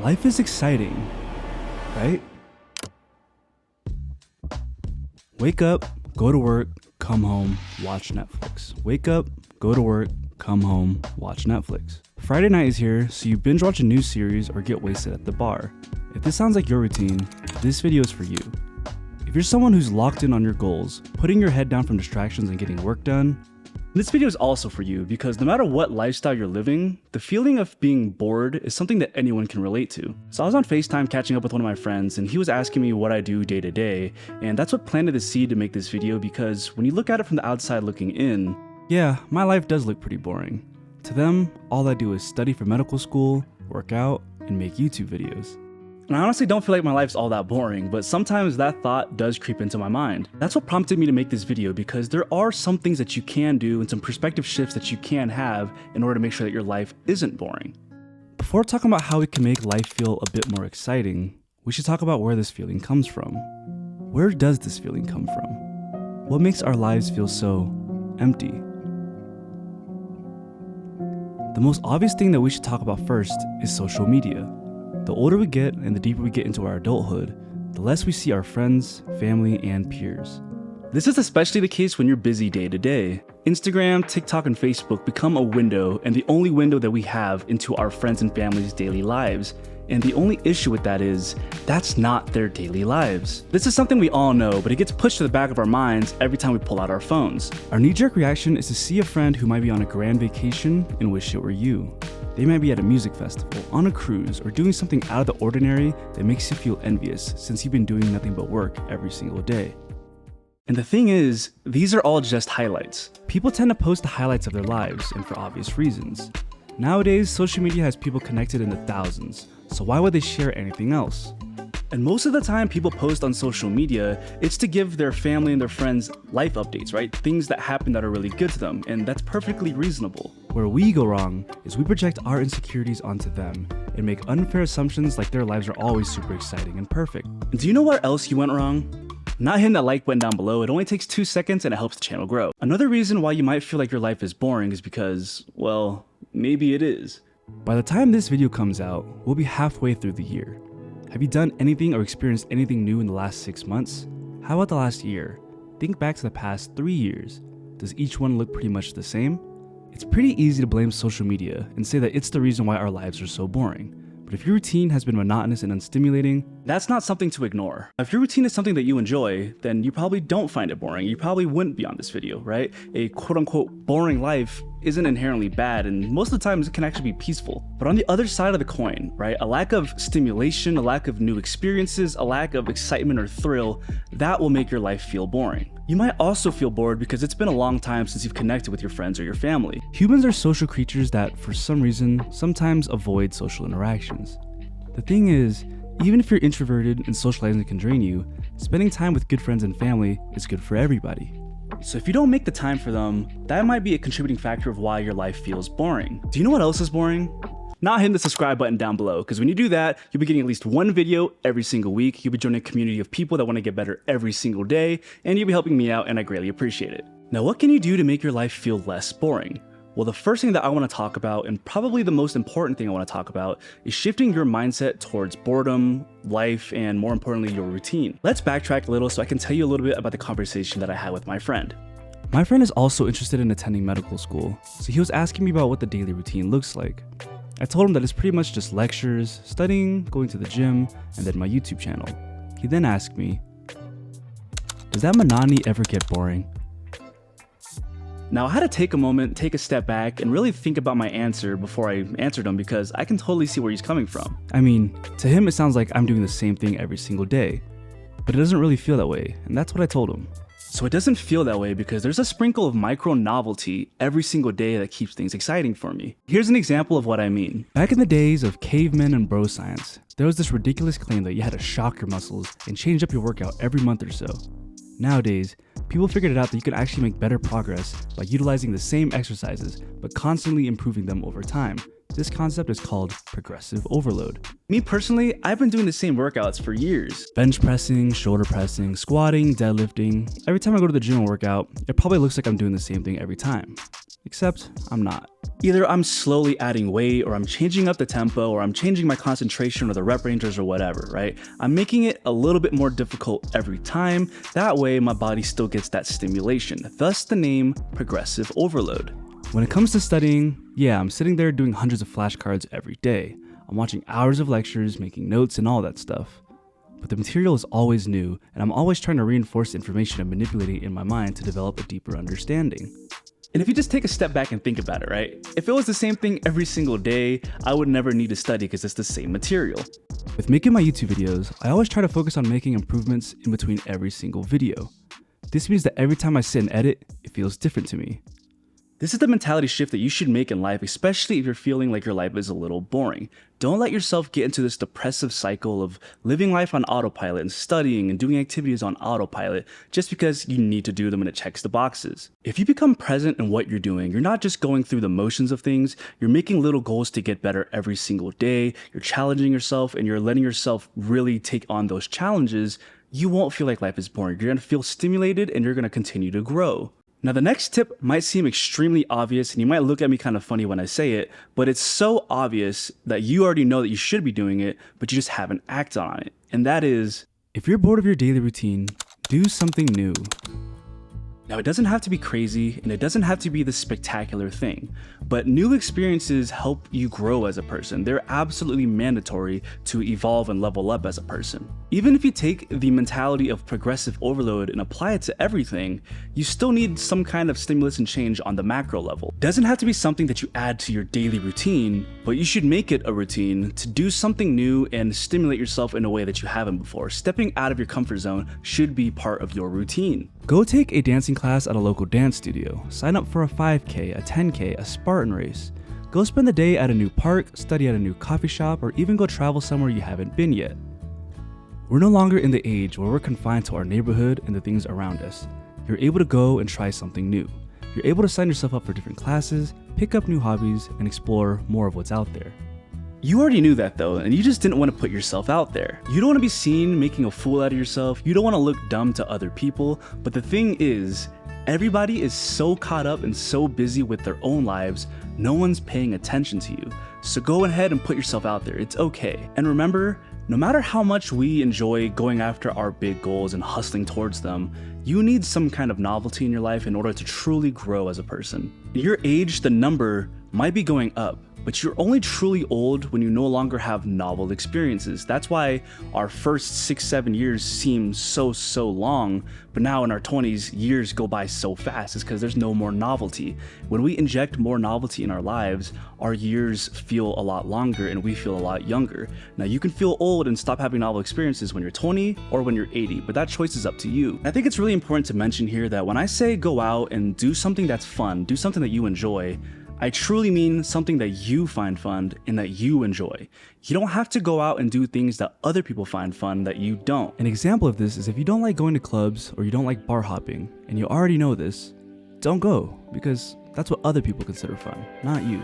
Life is exciting, right? Wake up, go to work, come home, watch Netflix. Wake up, go to work, come home, watch Netflix. Friday night is here, so you binge watch a new series or get wasted at the bar. If this sounds like your routine, this video is for you. If you're someone who's locked in on your goals, putting your head down from distractions and getting work done, this video is also for you because no matter what lifestyle you're living, the feeling of being bored is something that anyone can relate to. So I was on FaceTime catching up with one of my friends and he was asking me what I do day to day, and that's what planted the seed to make this video because when you look at it from the outside looking in, yeah, my life does look pretty boring. To them, all I do is study for medical school, work out, and make YouTube videos. And I honestly don't feel like my life's all that boring, but sometimes that thought does creep into my mind. That's what prompted me to make this video because there are some things that you can do and some perspective shifts that you can have in order to make sure that your life isn't boring. Before talking about how we can make life feel a bit more exciting, we should talk about where this feeling comes from. Where does this feeling come from? What makes our lives feel so empty? The most obvious thing that we should talk about first is social media. The older we get and the deeper we get into our adulthood, the less we see our friends, family, and peers. This is especially the case when you're busy day to day. Instagram, TikTok, and Facebook become a window and the only window that we have into our friends and family's daily lives. And the only issue with that is, that's not their daily lives. This is something we all know, but it gets pushed to the back of our minds every time we pull out our phones. Our knee-jerk reaction is to see a friend who might be on a grand vacation and wish it were you. They might be at a music festival, on a cruise, or doing something out of the ordinary that makes you feel envious since you've been doing nothing but work every single day. And the thing is, these are all just highlights. People tend to post the highlights of their lives, and for obvious reasons. Nowadays, social media has people connected in the thousands, so why would they share anything else? And most of the time people post on social media, it's to give their family and their friends life updates, right? Things that happen that are really good to them, and that's perfectly reasonable. Where we go wrong is we project our insecurities onto them and make unfair assumptions like their lives are always super exciting and perfect. And do you know where else you went wrong? Not hitting that like button down below. It only takes 2 seconds and it helps the channel grow. Another reason why you might feel like your life is boring is because, well, maybe it is. By the time this video comes out, we'll be halfway through the year. Have you done anything or experienced anything new in the last 6 months? How about the last year? Think back to the past 3 years. Does each one look pretty much the same? It's pretty easy to blame social media and say that it's the reason why our lives are so boring. But if your routine has been monotonous and unstimulating, that's not something to ignore. If your routine is something that you enjoy, then you probably don't find it boring. You probably wouldn't be on this video, right? A quote-unquote boring life isn't inherently bad, and most of the time it can actually be peaceful. But on the other side of the coin, right, a lack of stimulation, a lack of new experiences, a lack of excitement or thrill, that will make your life feel boring. You might also feel bored because it's been a long time since you've connected with your friends or your family. Humans are social creatures that, for some reason, sometimes avoid social interactions. The thing is, even if you're introverted and socializing can drain you, spending time with good friends and family is good for everybody. So if you don't make the time for them, that might be a contributing factor of why your life feels boring. Do you know what else is boring? Not hitting the subscribe button down below, because when you do that, you'll be getting at least one video every single week. You'll be joining a community of people that want to get better every single day, and you'll be helping me out, and I greatly appreciate it. Now, what can you do to make your life feel less boring? Well, the first thing that I want to talk about, and probably the most important thing I want to talk about, is shifting your mindset towards boredom, life, and more importantly, your routine. Let's backtrack a little so I can tell you a little bit about the conversation that I had with my friend. My friend is also interested in attending medical school, so he was asking me about what the daily routine looks like. I told him that it's pretty much just lectures, studying, going to the gym, and then my YouTube channel. He then asked me, does that monotony ever get boring? Now I had to take a moment, take a step back, and really think about my answer before I answered him because I can totally see where he's coming from. I mean, to him it sounds like I'm doing the same thing every single day, but it doesn't really feel that way, and that's what I told him. So it doesn't feel that way because there's a sprinkle of micro novelty every single day that keeps things exciting for me. Here's an example of what I mean. Back in the days of cavemen and bro science, there was this ridiculous claim that you had to shock your muscles and change up your workout every month or so. Nowadays, people figured it out that you could actually make better progress by utilizing the same exercises, but constantly improving them over time. This concept is called progressive overload. Me personally, I've been doing the same workouts for years. Bench pressing, shoulder pressing, squatting, deadlifting. Every time I go to the gym and work out, it probably looks like I'm doing the same thing every time. Except I'm not. Either I'm slowly adding weight, or I'm changing up the tempo, or I'm changing my concentration or the rep ranges or whatever, right? I'm making it a little bit more difficult every time. That way my body still gets that stimulation, thus the name progressive overload. When it comes to studying, yeah, I'm sitting there doing hundreds of flashcards every day. I'm watching hours of lectures, making notes and all that stuff. But the material is always new, and I'm always trying to reinforce the information and manipulate it in my mind to develop a deeper understanding. And if you just take a step back and think about it, right? If it was the same thing every single day, I would never need to study because it's the same material. With making my YouTube videos, I always try to focus on making improvements in between every single video. This means that every time I sit and edit, it feels different to me. This is the mentality shift that you should make in life, especially if you're feeling like your life is a little boring. Don't let yourself get into this depressive cycle of living life on autopilot and studying and doing activities on autopilot just because you need to do them and it checks the boxes. If you become present in what you're doing, you're not just going through the motions of things, you're making little goals to get better every single day, you're challenging yourself and you're letting yourself really take on those challenges, you won't feel like life is boring. You're going to feel stimulated and you're going to continue to grow. Now, the next tip might seem extremely obvious and you might look at me kind of funny when I say it, but it's so obvious that you already know that you should be doing it, but you just haven't acted on it. And that is, if you're bored of your daily routine, do something new. Now, it doesn't have to be crazy and it doesn't have to be the spectacular thing, but new experiences help you grow as a person. They're absolutely mandatory to evolve and level up as a person. Even if you take the mentality of progressive overload and apply it to everything, you still need some kind of stimulus and change on the macro level. It doesn't have to be something that you add to your daily routine, but you should make it a routine to do something new and stimulate yourself in a way that you haven't before. Stepping out of your comfort zone should be part of your routine. Go take a dancing class at a local dance studio. Sign up for a 5K, a 10K, a Spartan race. Go spend the day at a new park, study at a new coffee shop, or even go travel somewhere you haven't been yet. We're no longer in the age where we're confined to our neighborhood and the things around us. You're able to go and try something new. You're able to sign yourself up for different classes, pick up new hobbies, and explore more of what's out there. You already knew that though, and you just didn't want to put yourself out there. You don't want to be seen making a fool out of yourself. You don't want to look dumb to other people. But the thing is, everybody is so caught up and so busy with their own lives, no one's paying attention to you. So go ahead and put yourself out there. It's okay. And remember, no matter how much we enjoy going after our big goals and hustling towards them, you need some kind of novelty in your life in order to truly grow as a person. At your age, the number might be going up, but you're only truly old when you no longer have novel experiences. That's why our first 6-7 years seem so long, but now in our 20s, years go by so fast. It's because there's no more novelty. When we inject more novelty in our lives, our years feel a lot longer and we feel a lot younger. Now, you can feel old and stop having novel experiences when you're 20 or when you're 80, but that choice is up to you. I think it's really important to mention here that when I say go out and do something that's fun, do something that you enjoy, I truly mean something that you find fun and that you enjoy. You don't have to go out and do things that other people find fun that you don't. An example of this is if you don't like going to clubs or you don't like bar hopping, and you already know this, don't go, because that's what other people consider fun, not you.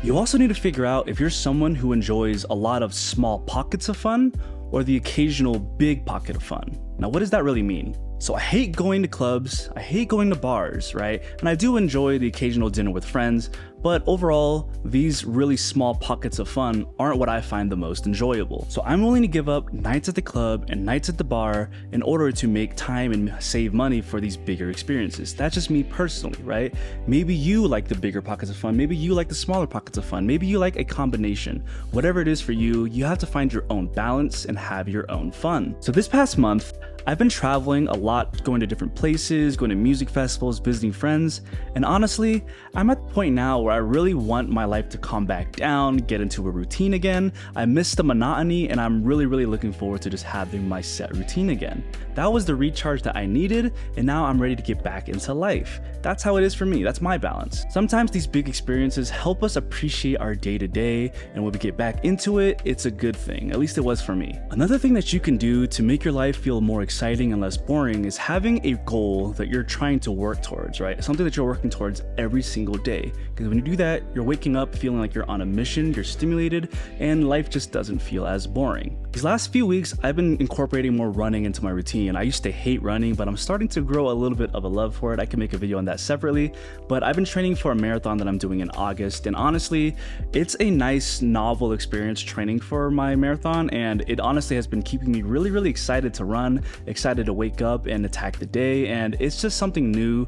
You also need to figure out if you're someone who enjoys a lot of small pockets of fun or the occasional big pocket of fun. Now, what does that really mean? So I hate going to clubs, I hate going to bars, right? And I do enjoy the occasional dinner with friends, but overall, these really small pockets of fun aren't what I find the most enjoyable. So I'm willing to give up nights at the club and nights at the bar in order to make time and save money for these bigger experiences. That's just me personally, right? Maybe you like the bigger pockets of fun, maybe you like the smaller pockets of fun, maybe you like a combination. Whatever it is for you, you have to find your own balance and have your own fun. So this past month, I've been traveling a lot, going to different places, going to music festivals, visiting friends, and honestly, I'm at the point now where I really want my life to calm back down, get into a routine again. I miss the monotony, and I'm really looking forward to just having my set routine again. That was the recharge that I needed, and now I'm ready to get back into life. That's how it is for me. That's my balance. Sometimes these big experiences help us appreciate our day-to-day, and when we get back into it, it's a good thing. At least it was for me. Another thing that you can do to make your life feel more exciting exciting and less boring is having a goal that you're trying to work towards, right? Something that you're working towards every single day. Because when you do that, you're waking up feeling like you're on a mission, you're stimulated, and life just doesn't feel as boring. These last few weeks, I've been incorporating more running into my routine. I used to hate running, but I'm starting to grow a little bit of a love for it. I can make a video on that separately, but I've been training for a marathon that I'm doing in August, and honestly, it's a nice, novel experience training for my marathon, and it honestly has been keeping me really excited to run, excited to wake up and attack the day, and it's just something new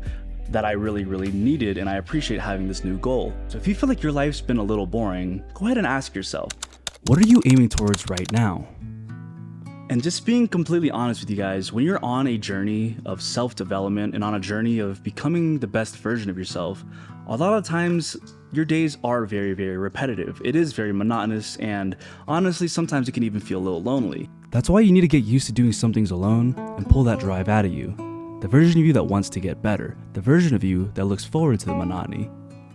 that I really needed, and I appreciate having this new goal. So if you feel like your life's been a little boring, go ahead and ask yourself, what are you aiming towards right now? And just being completely honest with you guys, when you're on a journey of self-development and on a journey of becoming the best version of yourself, a lot of times your days are very repetitive. It is very monotonous, and honestly, sometimes it can even feel a little lonely. That's why you need to get used to doing some things alone and pull that drive out of you. The version of you that wants to get better, the version of you that looks forward to the monotony.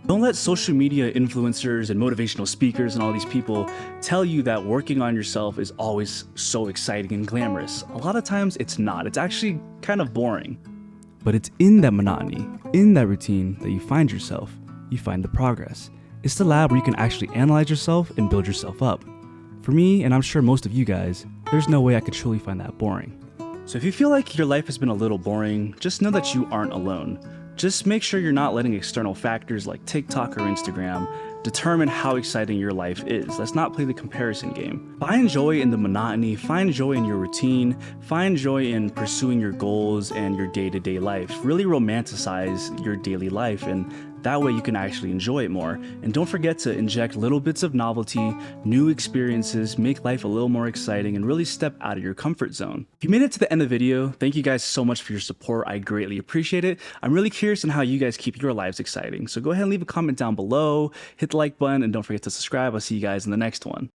Don't let social media influencers and motivational speakers and all these people tell you that working on yourself is always so exciting and glamorous. A lot of times it's not. It's actually kind of boring. But it's in that monotony, in that routine, that you find yourself. You find the progress. It's the lab where you can actually analyze yourself and build yourself up. For me, and I'm sure most of you guys, there's no way I could truly find that boring. So if you feel like your life has been a little boring, just know that you aren't alone. Just make sure you're not letting external factors like TikTok or Instagram determine how exciting your life is. Let's not play the comparison game. Find joy in the monotony, find joy in your routine, find joy in pursuing your goals and your day-to-day life. Really romanticize your daily life, and that way you can actually enjoy it more. And don't forget to inject little bits of novelty, new experiences, make life a little more exciting, and really step out of your comfort zone. If you made it to the end of the video, thank you guys so much for your support. I greatly appreciate it. I'm really curious on how you guys keep your lives exciting. So go ahead and leave a comment down below, hit the like button, and don't forget to subscribe. I'll see you guys in the next one.